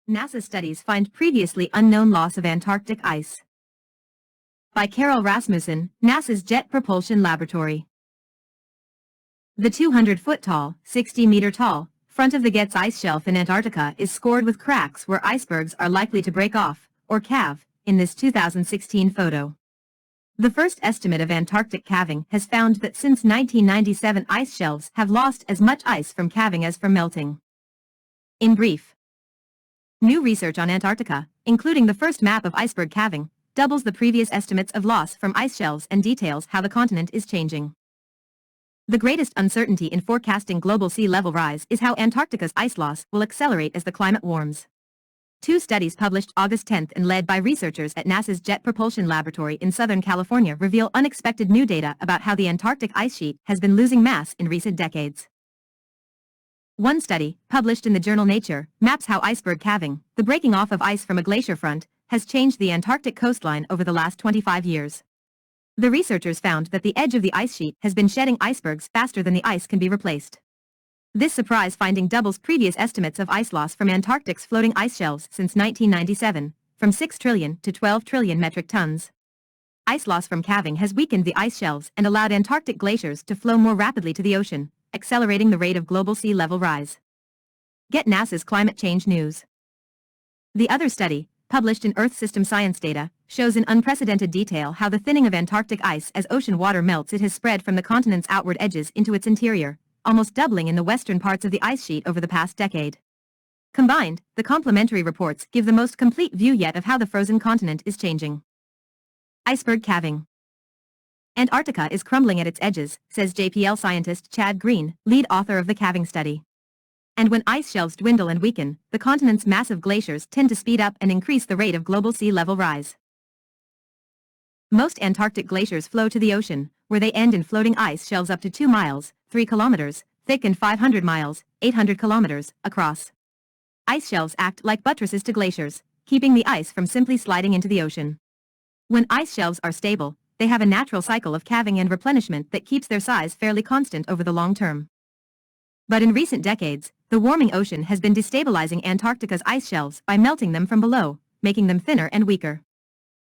NASA studies find previously unknown loss of Antarctic ice. By Carol Rasmussen, NASA's Jet Propulsion Laboratory. The 200-foot-tall, 60-meter-tall, front of the Getz ice shelf in Antarctica is scored with cracks where icebergs are likely to break off, or calve, in this 2016 photo. The first estimate of Antarctic calving has found that since 1997 ice shelves have lost as much ice from calving as from melting. In brief, new research on Antarctica, including the first map of iceberg calving, doubles the previous estimates of loss from ice shelves and details how the continent is changing. The greatest uncertainty in forecasting global sea level rise is how Antarctica's ice loss will accelerate as the climate warms. Two studies published August 10 and led by researchers at NASA's Jet Propulsion Laboratory in Southern California reveal unexpected new data about how the Antarctic ice sheet has been losing mass in recent decades. One study, published in the journal Nature, maps how iceberg calving, the breaking off of ice from a glacier front, has changed the Antarctic coastline over the last 25 years. The researchers found that the edge of the ice sheet has been shedding icebergs faster than the ice can be replaced. This surprise finding doubles previous estimates of ice loss from Antarctic's floating ice shelves since 1997, from 6 trillion to 12 trillion metric tons. Ice loss from calving has weakened the ice shelves and allowed Antarctic glaciers to flow more rapidly to the ocean, accelerating the rate of global sea level rise. Get NASA's climate change news. The other study, published in Earth System Science Data, shows in unprecedented detail how the thinning of Antarctic ice as ocean water melts it has spread from the continent's outward edges into its interior, almost doubling in the western parts of the ice sheet over the past decade. Combined, the complementary reports give the most complete view yet of how the frozen continent is changing. Iceberg calving. Antarctica is crumbling at its edges, says JPL scientist Chad Green, lead author of the calving study. And when ice shelves dwindle and weaken, the continent's massive glaciers tend to speed up and increase the rate of global sea level rise. Most Antarctic glaciers flow to the ocean, where they end in floating ice shelves up to 2 miles, 3 kilometers, thick and 500 miles, 800 kilometers, across. Ice shelves act like buttresses to glaciers, keeping the ice from simply sliding into the ocean. When ice shelves are stable, they have a natural cycle of calving and replenishment that keeps their size fairly constant over the long term. But in recent decades, the warming ocean has been destabilizing Antarctica's ice shelves by melting them from below, making them thinner and weaker.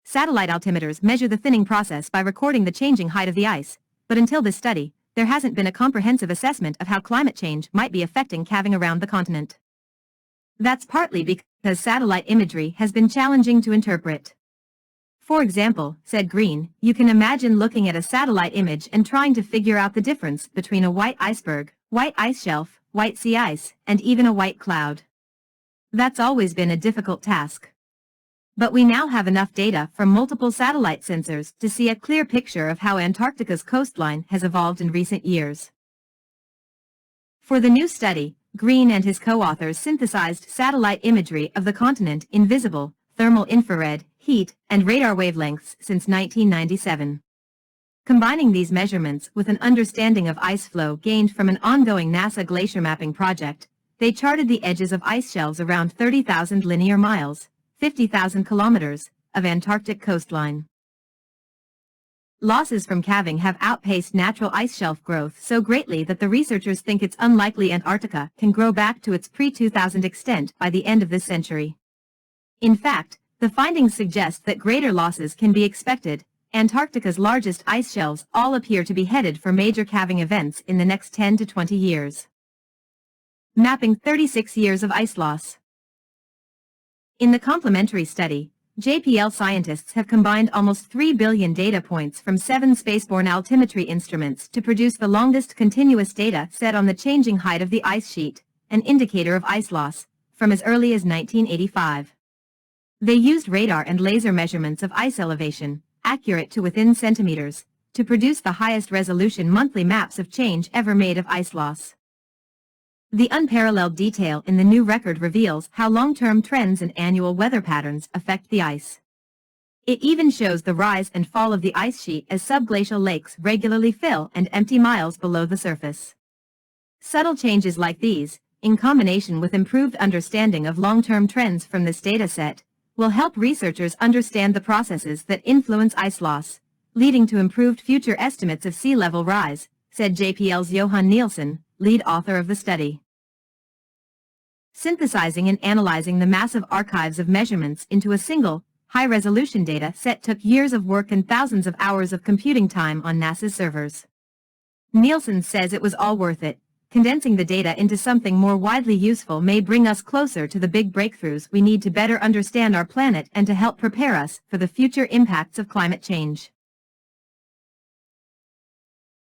Satellite altimeters measure the thinning process by recording the changing height of the ice, but until this study, there hasn't been a comprehensive assessment of how climate change might be affecting calving around the continent. That's partly because satellite imagery has been challenging to interpret. For example, said Green, you can imagine looking at a satellite image and trying to figure out the difference between a white iceberg, white ice shelf, white sea ice, and even a white cloud. That's always been a difficult task. But we now have enough data from multiple satellite sensors to see a clear picture of how Antarctica's coastline has evolved in recent years. For the new study, Green and his co-authors synthesized satellite imagery of the continent in visible, thermal infrared, heat, and radar wavelengths since 1997. Combining these measurements with an understanding of ice flow gained from an ongoing NASA glacier mapping project, they charted the edges of ice shelves around 30,000 linear miles, 50,000 kilometers, of Antarctic coastline. Losses from calving have outpaced natural ice shelf growth so greatly that the researchers think it's unlikely Antarctica can grow back to its pre-2000 extent by the end of this century. In fact, the findings suggest that greater losses can be expected. Antarctica's largest ice shelves all appear to be headed for major calving events in the next 10 to 20 years. Mapping 36 years of ice loss. In the complementary study, JPL scientists have combined almost 3 billion data points from 7 spaceborne altimetry instruments to produce the longest continuous data set on the changing height of the ice sheet, an indicator of ice loss, from as early as 1985. They used radar and laser measurements of ice elevation, accurate to within centimeters, to produce the highest resolution monthly maps of change ever made of ice loss. The unparalleled detail in the new record reveals how long-term trends and annual weather patterns affect the ice. It even shows the rise and fall of the ice sheet as subglacial lakes regularly fill and empty miles below the surface. Subtle changes like these, in combination with improved understanding of long-term trends from this dataset, will help researchers understand the processes that influence ice loss, leading to improved future estimates of sea level rise, said JPL's Johan Nielsen, lead author of the study. Synthesizing and analyzing the massive archives of measurements into a single, high-resolution data set took years of work and thousands of hours of computing time on NASA's servers. Nielsen says it was all worth it. Condensing the data into something more widely useful may bring us closer to the big breakthroughs we need to better understand our planet and to help prepare us for the future impacts of climate change.